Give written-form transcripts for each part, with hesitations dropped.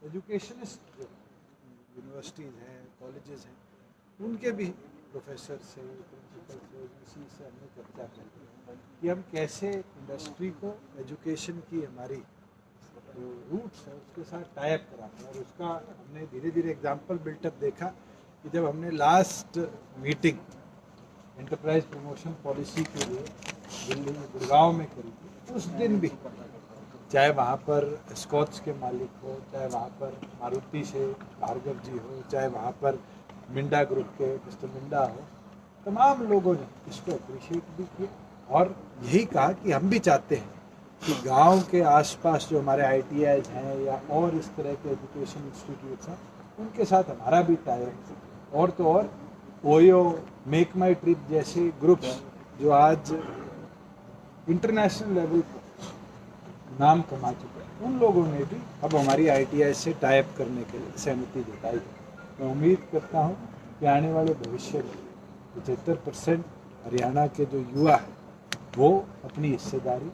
Educationist जो universities हैं, colleges हैं, उनके भी प्रोफेसर से, प्रिंसिपल से, वीसी से हमने चर्चा की कि हम कैसे इंडस्ट्री को एजुकेशन की हमारी जो रूट्स है उसके साथ टाइप कराएं। और उसका हमने धीरे धीरे एग्जाम्पल बिल्टअप देखा कि जब हमने last meeting enterprise promotion policy के लिए दिल्ली में गुड़गांव में करी थी, उस दिन भी चाहे वहाँ पर स्कॉच के मालिक हो, चाहे वहाँ पर मारुति से भार्गव जी हो, चाहे वहाँ पर मिंडा ग्रुप के मिस्टर मिंडा हो, तमाम लोगों ने इसको अप्रिशिएट भी किया और यही कहा कि हम भी चाहते हैं कि गांव के आसपास जो हमारे ITIs हैं या और इस तरह के एजुकेशन इंस्टीट्यूट्स हैं उनके साथ हमारा भी टाइप और तो और ओयो, मेक माई ट्रिप जैसे ग्रुप्स जो आज इंटरनेशनल लेवल पर नाम कमा चुके हैं, उन लोगों ने भी अब हमारी ITI से टाइप करने के लिए सहमति जताई है। मैं उम्मीद करता हूँ कि आने वाले भविष्य में 75% हरियाणा के जो युवा हैं वो अपनी हिस्सेदारी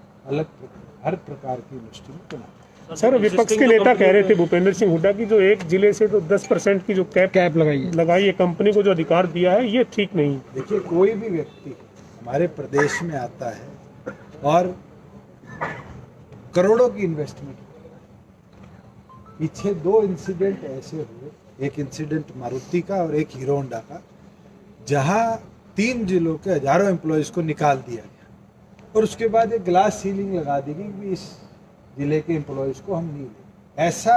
हर प्रकार की इंडस्ट्री में बनाए। सर, विपक्ष के नेता कह रहे थे भूपेंद्र सिंह हुड्डा की जो एक जिले से तो 10% की जो कैप लगाई है कंपनी को जो अधिकार दिया है, ये ठीक नहीं। देखिए, कोई भी व्यक्ति हमारे प्रदेश में आता है और करोड़ों की इन्वेस्टमेंट, पीछे 2 इंसिडेंट ऐसे हुए, एक इंसिडेंट मारुति का और एक हीरो होंडा का, जहां 3 जिलों के हजारों एम्प्लॉयज को निकाल दिया गया और उसके बाद एक ग्लास सीलिंग लगा दी गई कि इस जिले के एम्प्लॉयज को हम नहीं लेंगे। ऐसा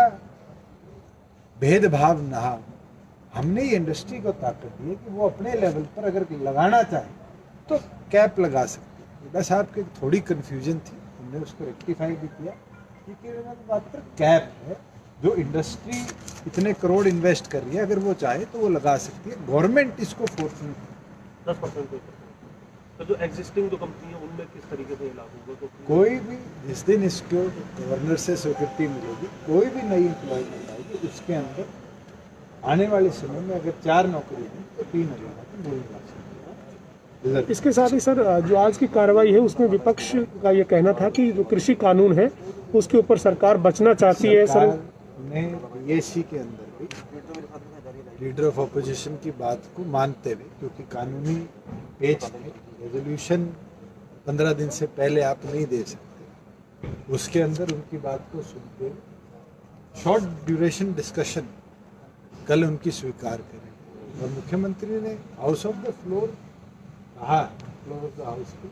भेदभाव ना हो। हमने ये इंडस्ट्री को ताकत दी है कि वो अपने लेवल पर अगर लगाना चाहे तो कैप लगा सकते हैं। बस आपकी थोड़ी कन्फ्यूजन थी, हमने उसको रेक्टिफाई भी किया क्योंकि मात्र कैप है जो इंडस्ट्री इतने करोड़ इन्वेस्ट कर रही है, अगर वो चाहे तो वो लगा सकती है। गवर्नमेंट इसको फोर्स नहीं करती। 10% तो जो एग्जिस्टिंग जो कंपनी है उनमें किस तरीके से लागू होगा? तो कोई भी जिस दिन इसको गवर्नर से स्वीकृति मिलेगी, कोई भी नई एम्प्लॉयमेंट आएगी, उसके अंदर आने वाले समय में अगर 4 नौकरी है तो 3 हरियाणा की मिलेगी। इसके साथ ही सर, जो आज की कार्रवाई है उसमें विपक्ष का ये कहना था कि जो कृषि कानून है उसके ऊपर सरकार बचना चाहती है। सर ने BSc के अंदर भी लीडर ऑफ ऑपोजिशन की बात को मानते हुए, क्योंकि कानूनी पेज रेजोल्यूशन 15 दिन से पहले आप नहीं दे सकते, उसके अंदर उनकी बात को सुनते हुए शॉर्ट ड्यूरेशन डिस्कशन कल उनकी स्वीकार करें। और मुख्यमंत्री ने हाउस ऑफ द फ्लोर कहा, फ्लोर ऑफ द हाउस को,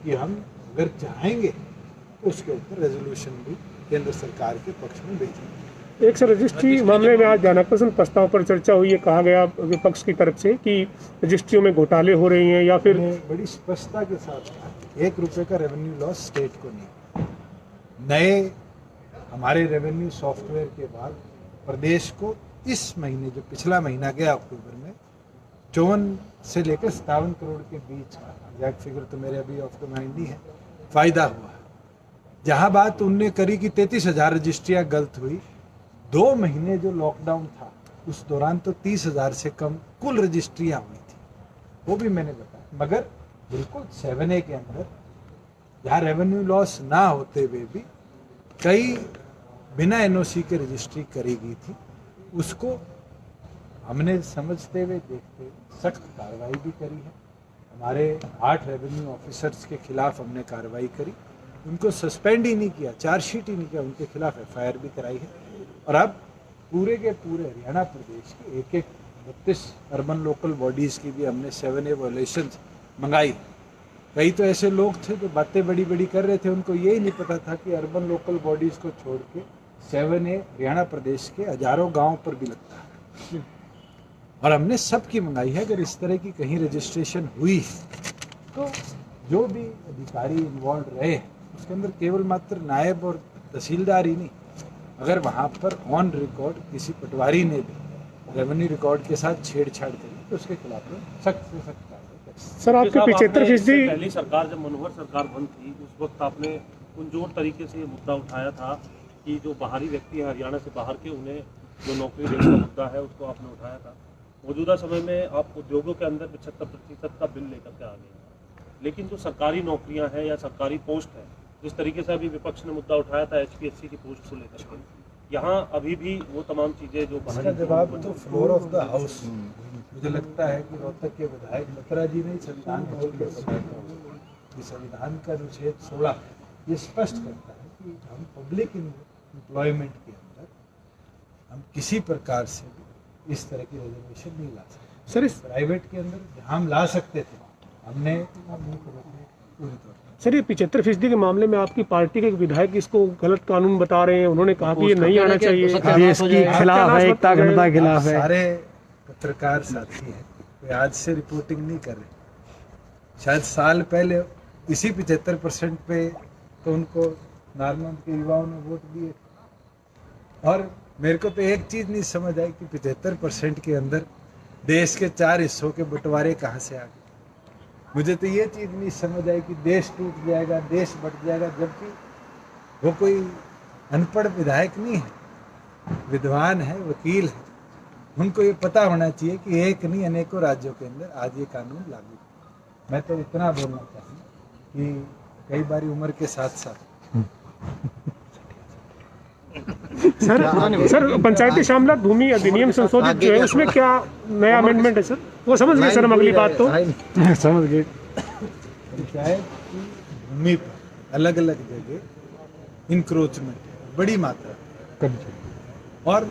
कि हम अगर चाहेंगे तो उसके ऊपर रेजोल्यूशन भी केंद्र सरकार के पक्ष में भेजेंगे। एक सर, रजिस्ट्री मामले में आज ध्यानाकर्षण प्रस्ताव पर चर्चा हुई है। कहा गया विपक्ष की तरफ से कि रजिस्ट्रियों में घोटाले हो रही हैं या फिर बड़ी स्पष्टता के साथ कहा, 1 रुपए का रेवेन्यू लॉस स्टेट को नहीं। नए हमारे रेवेन्यू सॉफ्टवेयर के बाद प्रदेश को इस महीने, जो पिछला महीना गया अक्टूबर में, 54 से लेकर 57 करोड़ के बीच का, एग्जैक्ट फिगर तो मेरे अभी ऑफ द माइंड नहीं है, फायदा हुआ। जहां बात उनने करी कि 33,000 रजिस्ट्रियां गलत हुई, 2 महीने जो लॉकडाउन था उस दौरान तो 30,000 से कम कुल रजिस्ट्रियां हुई थी, वो भी मैंने बताया। मगर बिल्कुल 7A के अंदर जहाँ रेवेन्यू लॉस ना होते हुए भी कई बिना NOC के रजिस्ट्री करी गई थी, उसको हमने समझते हुए देखते हुए सख्त कार्रवाई भी करी है। हमारे 8 रेवेन्यू ऑफिसर्स के खिलाफ हमने कार्रवाई करी, उनको सस्पेंड ही नहीं किया, चार्जशीट ही नहीं किया, उनके खिलाफ FIR भी कराई है। और अब पूरे के पूरे हरियाणा प्रदेश के एक 32 अर्बन लोकल बॉडीज़ की भी हमने 7A वायलेशंस मंगाई। कई तो ऐसे लोग थे जो बातें बड़ी बड़ी कर रहे थे, उनको यही नहीं पता था कि अर्बन लोकल बॉडीज़ को छोड़ के 7A हरियाणा प्रदेश के हजारों गाँव पर भी लगता है। और हमने सबकी मंगाई है। अगर इस तरह की कहीं रजिस्ट्रेशन हुई तो जो भी अधिकारी इन्वॉल्व रहे उसके अंदर केवल मात्र नायब और तहसीलदार ही नहीं, अगर वहाँ पर ऑन रिकॉर्ड किसी पटवारी ने भी रेवेन्यू रिकॉर्ड के साथ छेड़छाड़ करी तो उसके खिलाफ सख्त से सख्त कार्रवाई। सर, आपके 75% पहली सरकार जब मनोहर सरकार बंद थी उस वक्त आपने पुरजोर तरीके से ये मुद्दा उठाया था कि जो बाहरी व्यक्ति है हरियाणा से बाहर के, उन्हें जो नौकरी देने का मुद्दा है उसको आपने उठाया था। मौजूदा समय में आप उद्योगों के अंदर 75% का बिल लेकर के आ गए, लेकिन जो सरकारी नौकरियां हैं या सरकारी पोस्ट है, जिस तरीके से अभी विपक्ष ने मुद्दा उठाया था HPSC की पोस्ट को लेकर के, यहाँ अभी भी वो तमाम चीजें जो इसका बहाली जवाब तो फ्लोर ऑफ द हाउस। मुझे लगता है कि रोहतक के विधायक बत्रा जी ने संविधान भवन के संविधान का अनुच्छेद 16 ये स्पष्ट करता है कि हम पब्लिक एम्प्लॉयमेंट के अंदर हम किसी प्रकार से भी इस तरह की रिजर्वेशन नहीं ला सकते। सर इस प्राइवेट के अंदर जहाँ हम ला सकते थे हमने पूरी तौर पर। सर ये 75% के मामले में आपकी पार्टी के विधायक इसको गलत कानून बता रहे हैं, उन्होंने कहा कि ये नहीं आना चाहिए, देश की खिलाफ है, एकता अखंडता के खिलाफ है। सारे पत्रकार साथी हैं, कोई आज से रिपोर्टिंग नहीं कर रहे। शायद साल पहले इसी 75% पे तो उनको नारनौंद के युवाओं ने वोट दिए थे। और मेरे को तो एक चीज नहीं समझ आई कि 75% के अंदर देश के 4 हिस्सों के बंटवारे कहाँ से आ गए। मुझे तो ये चीज नहीं समझ आई कि देश टूट जाएगा, देश बट जाएगा, जबकि वो कोई अनपढ़ विधायक नहीं है, विद्वान है, वकील है। उनको ये पता होना चाहिए कि एक नहीं अनेकों राज्यों के अंदर आज ये कानून लागू है। मैं तो इतना बोलना चाहूँ कि कई बार उम्र के साथ साथ सर पंचायती शामलात भूमि अधिनियम संशोधित जो है उसमें क्या नया अमेंडमेंट है सर? वो समझ गए सर हम अगली बात तो समझ गए। पंचायत की भूमि पर अलग अलग जगह इंक्रोचमेंट बड़ी मात्रा और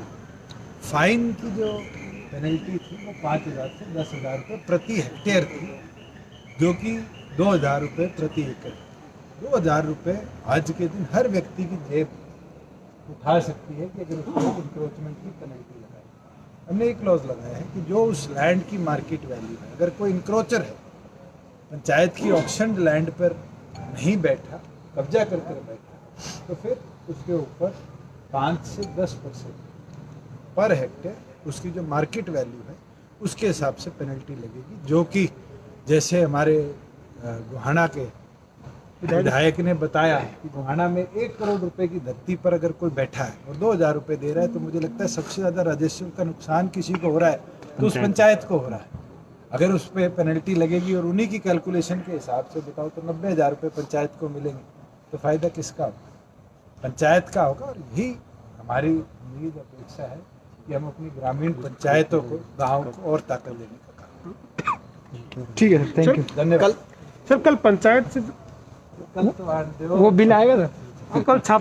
फाइन की जो पेनल्टी थी वो 5,000 से 10,000 रुपये प्रति हेक्टेयर थी, जो कि 2,000 रुपये प्रति एकड़। 2,000 रुपये आज के दिन हर व्यक्ति की जेब उठा सकती है कि अगर उसको इंक्रोचमेंट की पेनल्टी लगाए। हमने एक क्लॉज लगाया है कि जो उस लैंड की मार्केट वैल्यू है, अगर कोई इंक्रोचर है पंचायत की ऑक्शन लैंड पर नहीं बैठा, कब्जा कर बैठा, तो फिर उसके ऊपर 5 से 10% पर हेक्टेयर उसकी जो मार्केट वैल्यू है उसके हिसाब से पेनल्टी लगेगी, जो कि जैसे हमारे गोहाना के विधायक ने बताया कि गोहाना में 1 करोड़ रुपए की धरती पर अगर कोई बैठा है और 2,000 रुपये दे रहा है, तो मुझे लगता है सबसे ज़्यादा राजस्व का नुकसान किसी को हो रहा है तो उस पंचायत को हो रहा है। अगर उस पर पेनल्टी लगेगी और उन्हीं की कैलकुलेशन के हिसाब से बताओ तो 90,000 रुपये पंचायत को मिलेंगे, तो फायदा किसका होगा? पंचायत का होगा। और यही हमारी उम्मीद अपेक्षा है कि हम अपनी ग्रामीण पंचायतों को, गाँव को और ताकत देने का काम। ठीक है, थैंक यू। धन्यवाद। सर कल पंचायत से कल तो वो बिल आएगा सर? कल छाप